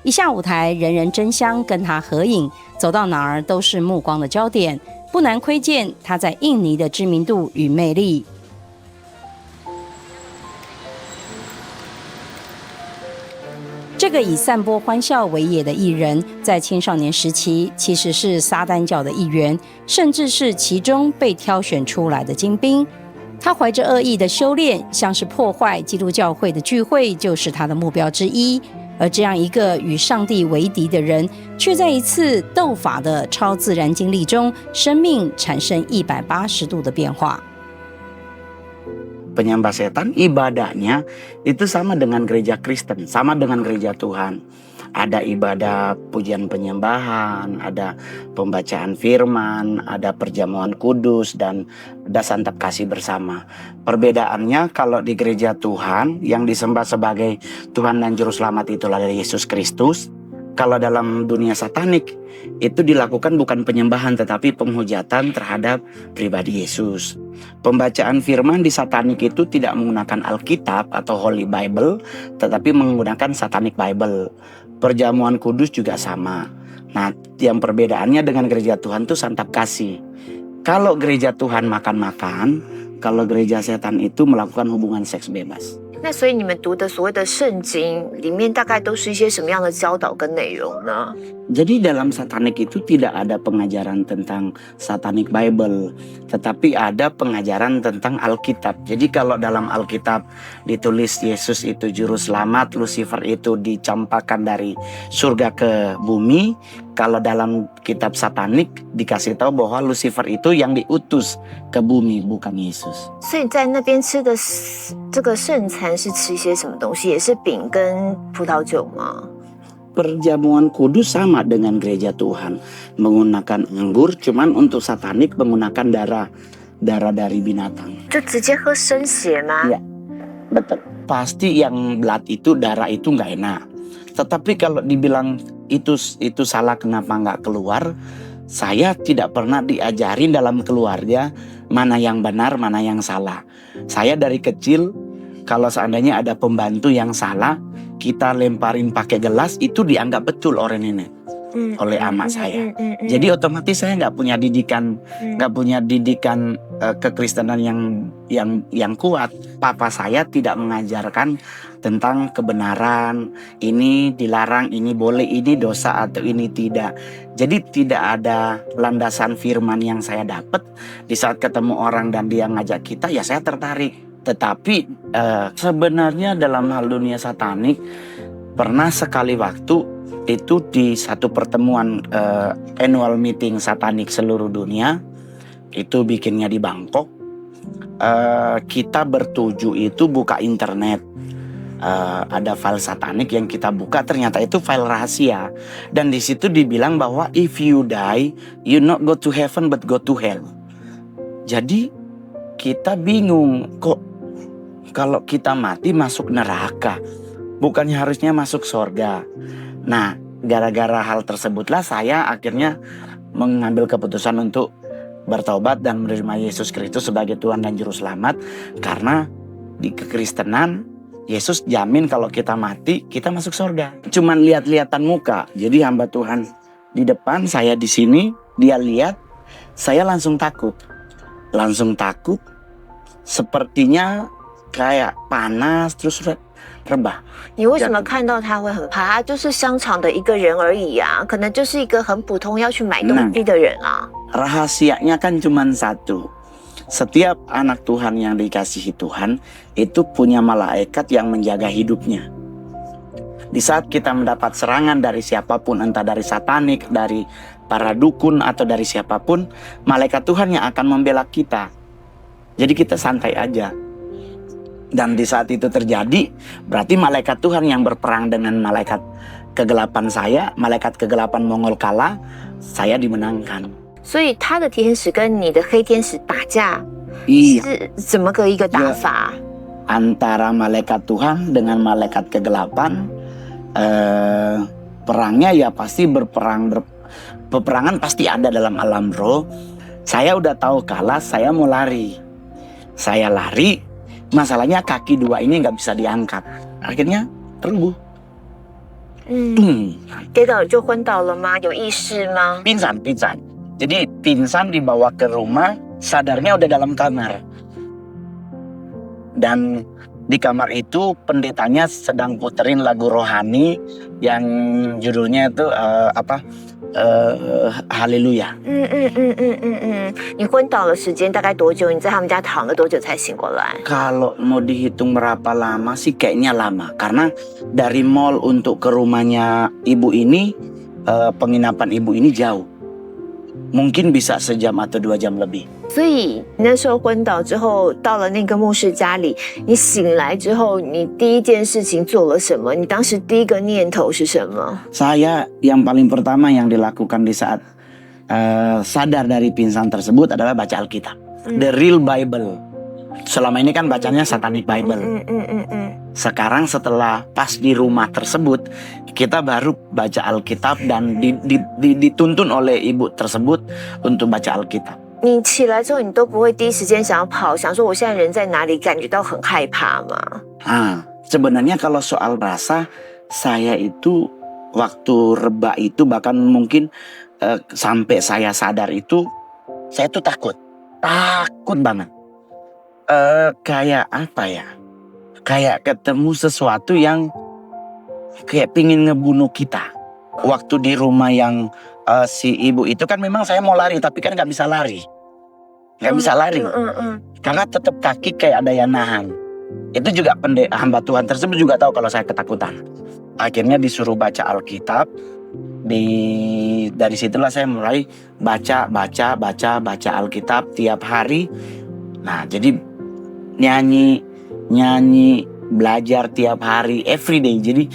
一下舞台，人人争相跟他合影，走到哪儿都是目光的焦点，不难窥见他在印尼的知名度与魅力。这个以散播欢笑为业的艺人，在青少年时期其实是撒旦教的一员，甚至是其中被挑选出来的精兵。他怀着恶意的修炼，像是破坏基督教会的聚会，就是他的目标之一。而这样一个与上帝为敌的人，却在一次斗法的超自然经历中，生命产生180度的变化。Penyembah setan ibadahnya itu sama dengan gereja Kristen, sama dengan gereja Tuhan. Ada ibadah pujian penyembahan, ada pembacaan firman, ada perjamuan kudus, dan ada santap kasih bersama. Perbedaannya kalau di gereja Tuhan yang disembah sebagai Tuhan dan Juru Selamat itulah dari Yesus Kristus. Kalau dalam dunia satanik itu dilakukan bukan penyembahan tetapi penghujatan terhadap pribadi Yesus. Pembacaan firman di satanik itu tidak menggunakan Alkitab atau Holy Bible tetapi menggunakan Satanic Bible. Perjamuan kudus juga sama. Nah, yang perbedaannya dengan gereja Tuhan itu santap kasih. Kalau gereja Tuhan makan-makan, kalau gereja setan itu melakukan hubungan seks bebas. 那所以你们读的所谓的圣经里面大概都是一些什么样的教导跟内容呢？ Jadi dalam satanik itu tidak ada pengajaran tentang Satanic Bible, tetapi ada pengajaran tentang Alkitab. Jadi kalau dalam Alkitab ditulis Yesus itu juru selamat, Lucifer itu dicampakkan dari surga ke bumi. Kalau dalam kitab satanik dikasih tahu bahwa Lucifer itu yang diutus ke bumi, bukan Yesus. 所以在那边吃的这个圣餐是吃一些什么东西？也是饼跟葡萄酒吗？ Perjamuan kudus sama dengan gereja Tuhan, menggunakan anggur, cuman untuk satanik menggunakan darah dari binatang. 就直接喝生血吗？ Ya, betul. Pasti yang blood itu, darah itu nggak enak. Tetapi kalau dibilang itu salah kenapa nggak keluar, saya tidak pernah diajarin dalam keluarga mana yang benar, mana yang salah. Saya dari kecil kalau seandainya ada pembantu yang salah, kita lemparin pakai gelas, itu dianggap betul oleh nenek, oleh ama saya. Jadi otomatis saya nggak punya didikan kekristenan yang kuat. Papa saya tidak mengajarkan tentang kebenaran, ini dilarang, ini boleh, ini dosa atau ini tidak. Jadi tidak ada landasan firman yang saya dapat. Di saat ketemu orang dan dia ngajak kita, ya saya tertarik. Tetapi sebenarnya dalam hal dunia satanik pernah sekali waktu itu di satu pertemuan annual meeting satanik seluruh dunia, itu bikinnya di Bangkok. Kita bertuju itu buka internet, ada file satanik yang kita buka, ternyata itu file rahasia, dan di situ dibilang bahwa if you die you not go to heaven but go to hell. Jadi kita bingung, kok kalau kita mati masuk neraka, bukannya harusnya masuk surga. Nah, gara-gara hal tersebutlah saya akhirnya mengambil keputusan untuk bertobat dan menerima Yesus Kristus sebagai Tuhan dan Juru Selamat. Karena di kekristenan Yesus jamin kalau kita mati kita masuk surga. Cuman lihat-lihatan muka. Jadi hamba Tuhan di depan, saya di sini, dia lihat, saya langsung takut. Sepertinya kayak panas terus rebah. 你为什么看到他会很怕？他就是商场的一个人而已啊，可能就是一个很普通要去买东西的人啊。 Rahasianya kan cuma satu. Setiap anak Tuhan yang dikasihi Tuhan itu punya malaikat yang menjaga hidupnya. Di saat kita mendapat serangan dari siapapun, entah dari satanik, dari para dukun atau dari siapapun, malaikat Tuhan yang akan membela kita. Jadi kita santai aja. Dan di saat itu terjadi, berarti malaikat Tuhan yang berperang dengan malaikat kegelapan saya, malaikat kegelapan Mongol kalah, saya dimenangkan. 所以他的天使跟你的黑天使打架， Iya. 是怎么个一个打法？ Antara malaikat Tuhan dengan malaikat kegelapan, perangnya ya pasti peperangan pasti ada dalam alam roh. Saya udah tahu kalah, saya mau lari. Saya lari. Masalahnya kaki dua ini nggak bisa diangkat. Akhirnya terlubuh. 跌倒就昏倒了吗？有意识吗？ Pingsan. Jadi pingsan dibawa ke rumah, sadarnya udah dalam kamar. Dan di kamar itu pendetanya sedang puterin lagu rohani yang judulnya itu Haleluya. 你昏倒的时间大概多久？你在他们家躺了多久才醒过来？ Kalau mau dihitung berapa lama sih kayaknya lama. Karena dari mall untuk ke rumahnya ibu ini, penginapan ibu ini jauh. Mungkin bisa sejam atau 2 jam lebih. 所以你那时候昏倒之后，到了那个牧师家里，你醒来之后，你第一件事情做了什么？你当时第一个念头是什么？ Saya yang paling pertama yang dilakukan di saat sadar dari pingsan tersebut adalah baca Alkitab. The real Bible. Selama ini kan bacanya Satanic Bible. Sekarang setelah pas di rumah tersebut, kita baru baca Alkitab dan dituntun oleh ibu tersebut untuk baca Alkitab. 你起来之后，你都不会第一时间想要跑，想说我现在人在哪里，感觉到很害怕吗？ Sebenarnya kalau soal rasa, saya itu waktu reba itu bahkan mungkin sampai saya sadar itu, saya tuh takut banget. Kayak apa ya? Kayak ketemu sesuatu yang kayak pingin ngebunuh kita. Waktu di rumah yang si ibu itu kan memang saya mau lari tapi kan nggak bisa lari. Karena tetap kaki kayak ada yang nahan. Itu juga hamba Tuhan tersebut juga tahu kalau saya ketakutan. Akhirnya disuruh baca Alkitab. Dari situlah saya mulai baca Alkitab tiap hari. Nah, jadi nyanyi, belajar tiap hari, everyday. Jadi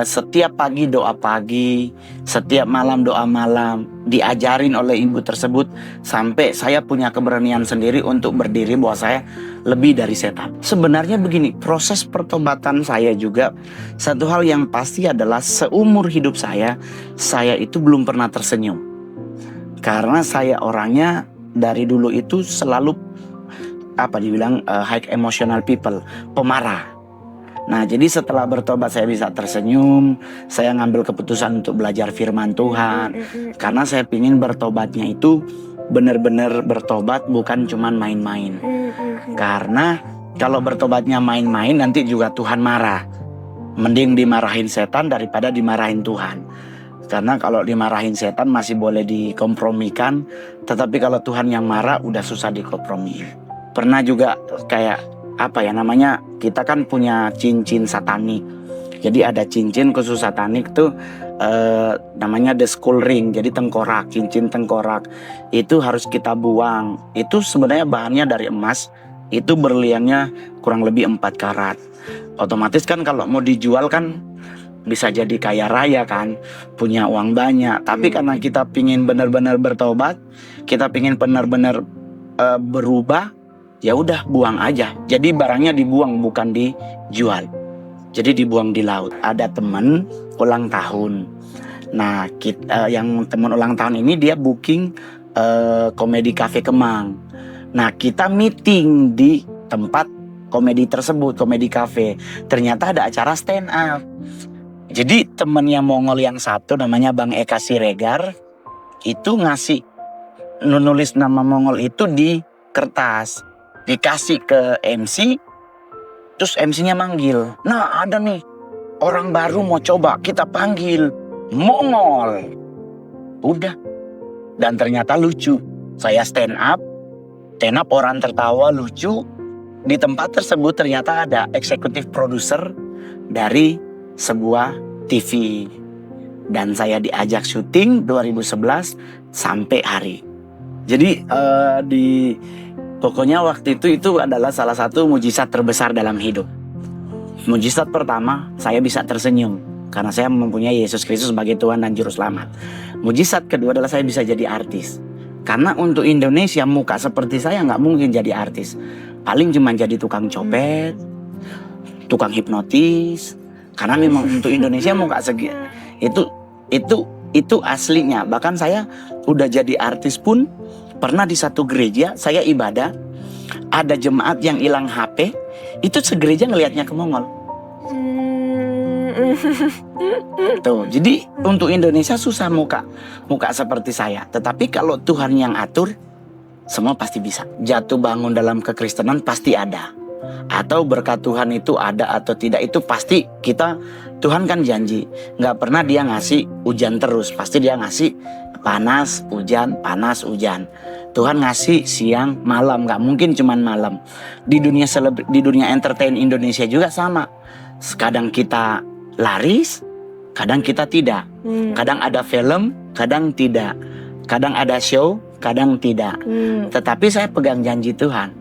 setiap pagi doa pagi, setiap malam doa malam, diajarin oleh ibu tersebut sampai saya punya keberanian sendiri untuk berdiri bahwa saya lebih dari setan. Sebenarnya begini, proses pertobatan saya juga satu hal yang pasti adalah seumur hidup saya itu belum pernah tersenyum. Karena saya orangnya dari dulu itu selalu dibilang high emotional people, pemarah. Nah, jadi setelah bertobat saya bisa tersenyum, saya ngambil keputusan untuk belajar firman Tuhan. Karena saya pingin bertobatnya itu benar-benar bertobat, bukan cuman main-main. Karena kalau bertobatnya main-main nanti juga Tuhan marah. Mending dimarahin setan daripada dimarahin Tuhan. Karena kalau dimarahin setan masih boleh dikompromikan, tetapi kalau Tuhan yang marah udah susah dikompromi. Pernah juga kayak kita kan punya cincin satanik. Jadi ada cincin khusus satanik tuh namanya the skull ring. Jadi tengkorak, cincin tengkorak itu harus kita buang. Itu sebenarnya bahannya dari emas. Itu berliannya kurang lebih 4 karat. Otomatis kan kalau mau dijual kan bisa jadi kaya raya kan, punya uang banyak. Tapi karena kita pingin benar-benar bertobat, kita pingin benar-benar berubah, ya udah buang aja. Jadi barangnya dibuang bukan dijual. Jadi dibuang di laut. Ada teman ulang tahun. Nah, yang teman ulang tahun ini dia booking komedi cafe Kemang. Nah, kita meeting di tempat komedi tersebut, komedi cafe. Ternyata ada acara stand up. Jadi temennya Mongol yang satu namanya Bang Eka Siregar itu nulis nama Mongol itu di kertas. Dikasih ke MC, terus MC-nya manggil. Nah, ada nih orang baru mau coba, kita panggil Mongol. Udah. Dan ternyata lucu. Saya stand up orang tertawa lucu. Di tempat tersebut ternyata ada eksekutif produser dari sebuah TV. Dan saya diajak syuting 2011 sampai hari. Jadi pokoknya waktu itu adalah salah satu mujizat terbesar dalam hidup. Mujizat pertama, saya bisa tersenyum karena saya mempunyai Yesus Kristus sebagai Tuhan dan Juru Selamat. Mujizat kedua adalah saya bisa jadi artis. Karena untuk Indonesia muka seperti saya nggak mungkin jadi artis. Paling cuma jadi tukang copet, tukang hipnotis. Karena memang untuk Indonesia muka itu aslinya. Bahkan saya udah jadi artis pun. Pernah di satu gereja saya ibadah, ada jemaat yang hilang HP, itu segereja ngelihatnya ke Mongol. Tuh, jadi untuk Indonesia susah muka seperti saya. Tetapi kalau Tuhan yang atur, semua pasti bisa. Jatuh bangun dalam kekristenan pasti ada. Atau berkat Tuhan itu ada atau tidak, itu pasti Tuhan kan janji. Nggak pernah dia ngasih hujan terus. Pasti dia ngasih panas, hujan, panas, hujan. Tuhan ngasih siang, malam. Nggak mungkin cuman malam. Di dunia entertain Indonesia juga sama. Kadang kita laris, kadang kita tidak. Kadang ada film, kadang tidak. Kadang ada show, kadang tidak. Tetapi saya pegang janji Tuhan.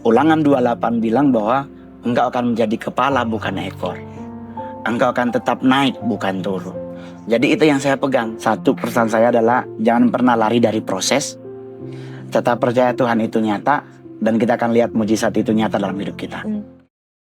Ulangan 28 bilang bahwa engkau akan menjadi kepala bukan ekor. Engkau akan tetap naik bukan turun. Jadi itu yang saya pegang. Satu pesan saya adalah jangan pernah lari dari proses. Tetap percaya Tuhan itu nyata. Dan kita akan lihat mujizat itu nyata dalam hidup kita.